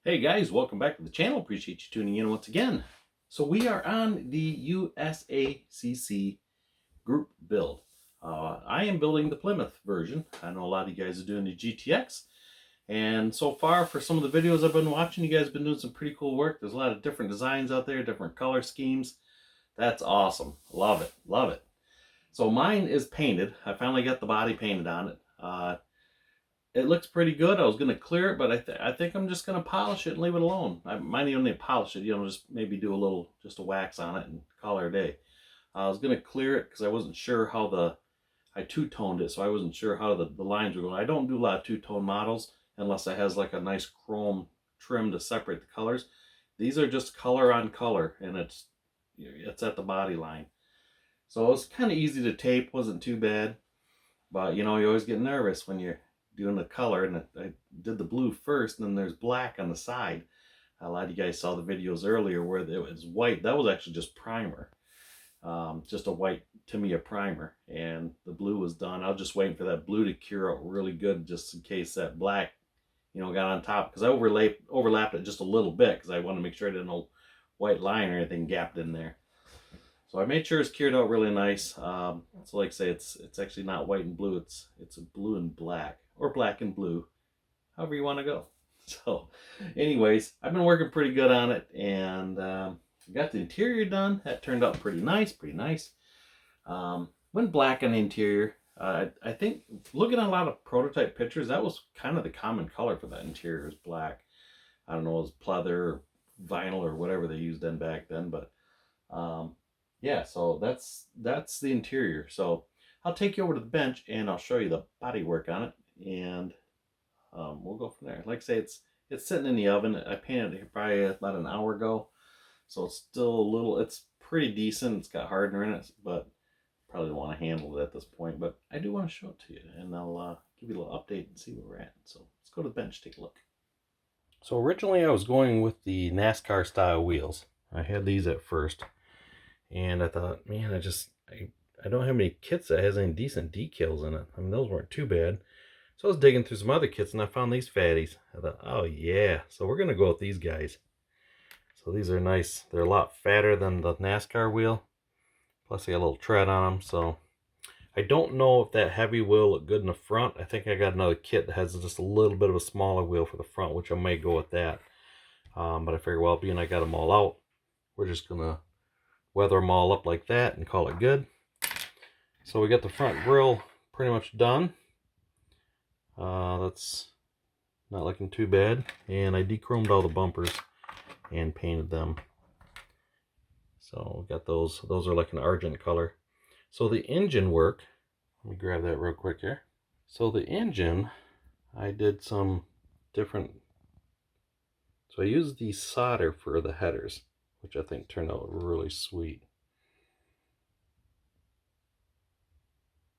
Hey guys, welcome back to the channel. Appreciate you tuning in once again. So we are on the USACC group build. I am building the Plymouth version. I know a lot of you guys are doing the GTX. And so far, for some of the videos I've been watching, you guys have been doing some pretty cool work. There's a lot of different designs out there, different color schemes. That's awesome. Love it. Love it. So mine is painted. I finally got the body painted on it. It looks pretty good. I was going to clear it, but I think I'm just going to polish it and leave it alone. I might even polish it, just maybe do just a wax on it and call it a day. I was going to clear it because I wasn't sure how I two-toned it, so I wasn't sure how the lines were going. I don't do a lot of two-tone models unless it has like a nice chrome trim to separate the colors. These are just color on color, and it's at the body line. So it was kind of easy to tape, wasn't too bad. But you always get nervous when you're doing the color, and I did the blue first, and then there's black on the side. A lot of you guys saw the videos earlier where it was white. That was actually just primer, just a white Tamiya primer, and the blue was done. I was just waiting for that blue to cure out really good, just in case that black got on top, because I overlapped it just a little bit because I wanted to make sure I didn't have no white line or anything gapped in there. So I made sure it's cured out really nice. So like I say, it's actually not white and blue. It's a blue and black, or black and blue, however you want to go. So anyways, I've been working pretty good on it, and got the interior done. That turned out pretty nice, went black on the interior. I think looking at a lot of prototype pictures, that was kind of the common color for that interior, is black. I don't know, it was pleather or vinyl or whatever they used back then, but yeah, so that's the interior. So I'll take you over to the bench and I'll show you the body work on it, and we'll go from there. Like I say, it's sitting in the oven. I painted it probably about an hour ago, so it's still it's pretty decent. It's got hardener in it, but probably don't want to handle it at this point. But I do want to show it to you, and I'll give you a little update and see where we're at. So let's go to the bench, take a look. So originally I was going with the NASCAR style wheels. I had these at first. And I thought, man, I don't have any kits that has any decent decals in it. I mean, those weren't too bad. So I was digging through some other kits, and I found these fatties. I thought, oh yeah, so we're going to go with these guys. So these are nice. They're a lot fatter than the NASCAR wheel. Plus they got a little tread on them. So I don't know if that heavy wheel look good in the front. I think I got another kit that has just a little bit of a smaller wheel for the front, which I may go with that. But I figure, well, being I got them all out, we're just going to weather them all up like that and call it good. So we got the front grille pretty much done. That's not looking too bad. And I de-chromed all the bumpers and painted them. So we got those. Those are like an argent color. So the engine work, let me grab that real quick here. So the engine, I did some different. So I used the solder for the headers, which I think turned out really sweet.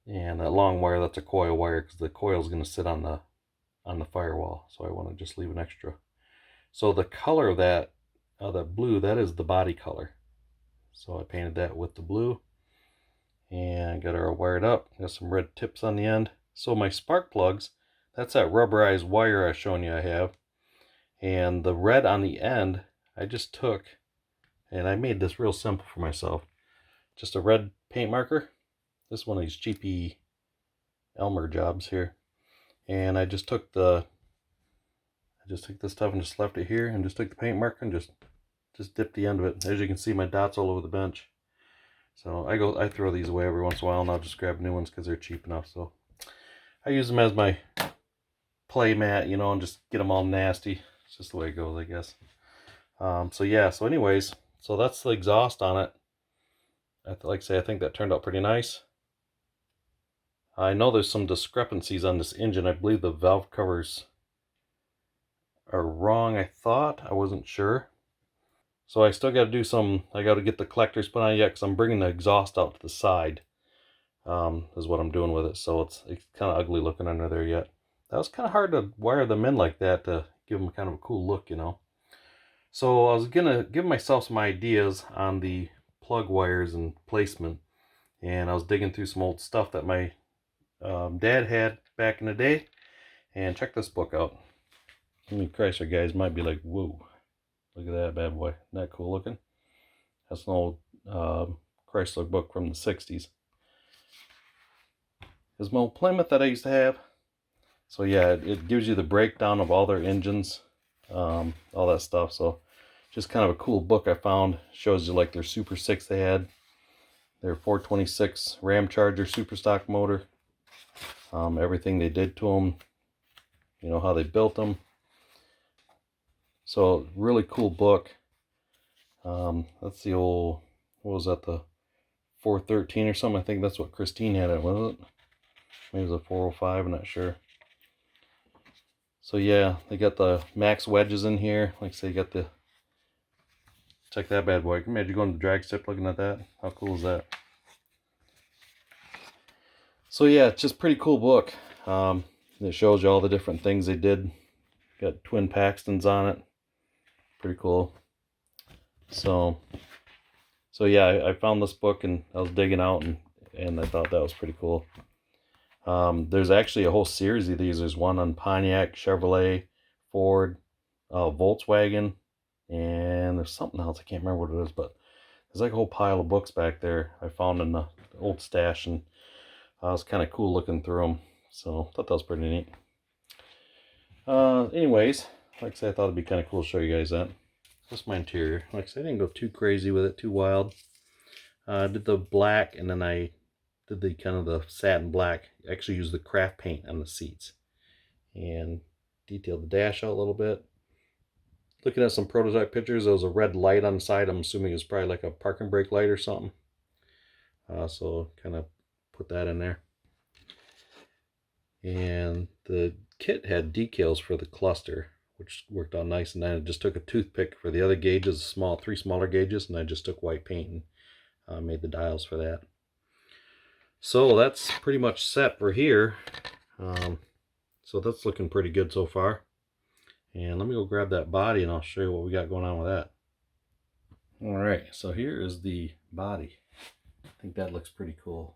And that long wire, that's a coil wire, because the coil is going to sit on the firewall. So I want to just leave an extra. So the color of that blue, that is the body color. So I painted that with the blue, and got her wired up. Got some red tips on the end. So my spark plugs, that's that rubberized wire I was showing you I have. And the red on the end, I just took, and I made this real simple for myself. Just a red paint marker. This is one of these cheapy Elmer jobs here. And I just took this stuff and just left it here, and just took the paint marker and just dipped the end of it. As you can see, my dots all over the bench. So I throw these away every once in a while, and I'll just grab new ones because they're cheap enough. So I use them as my play mat, and just get them all nasty. It's just the way it goes, I guess. So yeah, so anyways, so that's the exhaust on it. Like I say, I think that turned out pretty nice. I know there's some discrepancies on this engine. I believe the valve covers are wrong, I thought. I wasn't sure. So I still got to do I got to get the collectors put on it yet, because I'm bringing the exhaust out to the side. Is what I'm doing with it. So it's kind of ugly looking under there yet. That was kind of hard to wire them in like that to give them kind of a cool look, So I was going to give myself some ideas on the plug wires and placement. And I was digging through some old stuff that my dad had back in the day, and check this book out. I mean, Chrysler guys might be like, whoa, look at that bad boy. Isn't that cool looking? That's an old Chrysler book from the 60s. It's my old Plymouth that I used to have. So yeah, it gives you the breakdown of all their engines, all that stuff. So just kind of a cool book I found. Shows you like their Super 6 they had, their 426 Ram Charger super stock motor, everything they did to them, you know, how they built them. So really cool book. That's the old, what was that, the 413 or something? I think that's what Christine had it, was it? Maybe it was a 405, I'm not sure. So yeah, they got the max wedges in here. Like I say, you got the, check that bad boy. Can you imagine going to the drag strip looking at that? How cool is that? So yeah, it's just pretty cool book. It shows you all the different things they did. Got twin Paxtons on it. Pretty cool. So yeah, I found this book and I was digging out and I thought that was pretty cool. There's actually a whole series of these. There's one on Pontiac, Chevrolet, Ford, Volkswagen, and there's something else. I can't remember what it is, but there's like a whole pile of books back there I found in the old stash, and it was kind of cool looking through them. So I thought that was pretty neat. Anyways, like I said, I thought it'd be kind of cool to show you guys that. That's my interior. Like I said, I didn't go too crazy with it, too wild. I did the black, and then I did the kind of the satin black. I actually used the craft paint on the seats and detailed the dash out a little bit. Looking at some prototype pictures, there was a red light on the side. I'm assuming it's probably like a parking brake light or something. So kind of put that in there. And the kit had decals for the cluster, which worked out nice. And then I just took a toothpick for the other gauges, three smaller gauges, and I just took white paint and made the dials for that. So that's pretty much set for here. So that's looking pretty good so far. And let me go grab that body and I'll show you what we got going on with that. All right, so here is the body. I think that looks pretty cool.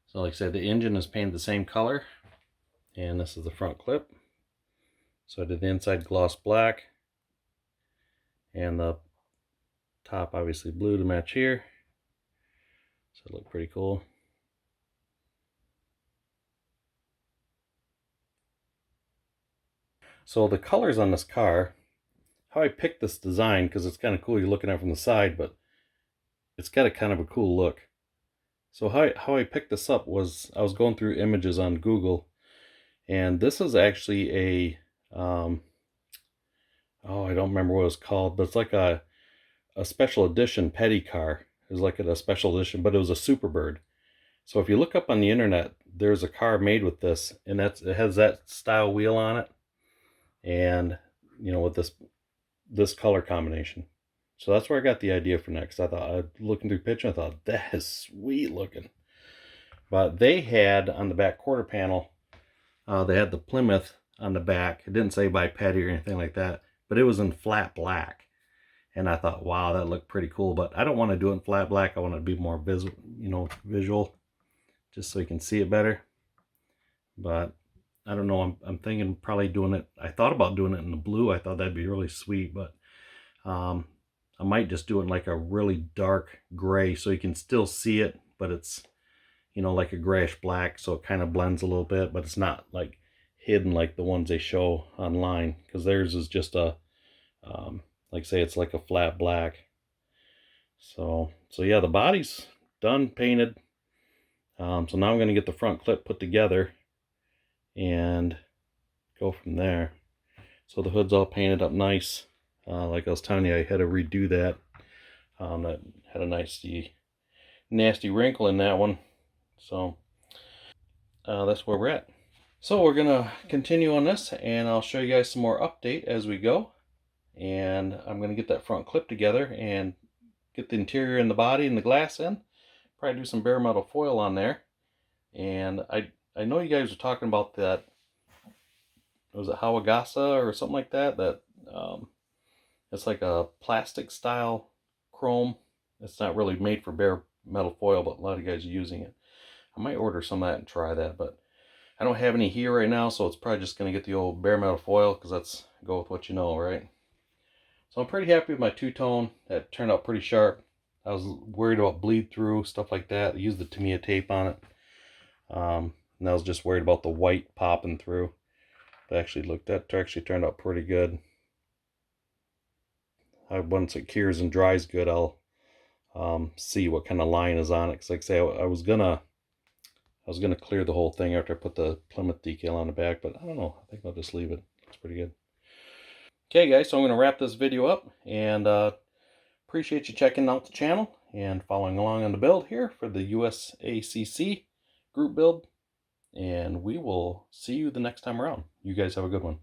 So like I said, the engine is painted the same color. And this is the front clip. So I did the inside gloss black. And the top obviously blue to match here. So it looked pretty cool. So the colors on this car, how I picked this design, because it's kind of cool, you're looking at it from the side, but it's got a kind of a cool look. So how I picked this up was I was going through images on Google, and this is actually a, oh, I don't remember what it was called, but it's like a special edition petty car. It was like a special edition, but it was a Superbird. So if you look up on the internet, there's a car made with this, and it has that style wheel on it, and you know, with this color combination. So that's where I got the idea for next. I thought, looking through the picture, I thought that is sweet looking. But they had on the back quarter panel, they had the Plymouth on the back. It didn't say by Petty or anything like that, but it was in flat black. And I thought, wow, that looked pretty cool. But I don't want to do it in flat black. I want it to be more visual, just so you can see it better. But I don't know. I'm thinking probably doing it. I thought about doing it in the blue. I thought that'd be really sweet, but I might just do it in like a really dark gray so you can still see it, but it's, you know, like a grayish black, so it kind of blends a little bit, but it's not like hidden like the ones they show online, because theirs is just a, like say, it's like a flat black. So yeah, the body's done, painted. So now I'm going to get the front clip put together and go from there. So the hood's all painted up nice. Like I was telling you, I had to redo that. That had a nice nasty wrinkle in that one. So that's where we're at. So we're gonna continue on this, and I'll show you guys some more update as we go. And I'm gonna get that front clip together and get the interior and the body and the glass in. Probably do some bare metal foil on there. And I know you guys are talking about that. Was it Hawagasa or something like that? That it's like a plastic style chrome. It's not really made for bare metal foil, but a lot of guys are using it. I might order some of that and try that, but I don't have any here right now, so it's probably just going to get the old bare metal foil, because that's go with what you know, right? So I'm pretty happy with my two-tone. That turned out pretty sharp. I was worried about bleed through, stuff like that. I used the Tamiya tape on it. And I was just worried about the white popping through. But that actually turned out pretty good. Once it cures and dries good, I'll see what kind of line is on it. Because like I say, I was gonna clear the whole thing after I put the Plymouth decal on the back, but I don't know. I think I'll just leave it. It's pretty good. Okay, guys, so I'm going to wrap this video up, and appreciate you checking out the channel and following along on the build here for the USACC group build. And we will see you the next time around. You guys have a good one.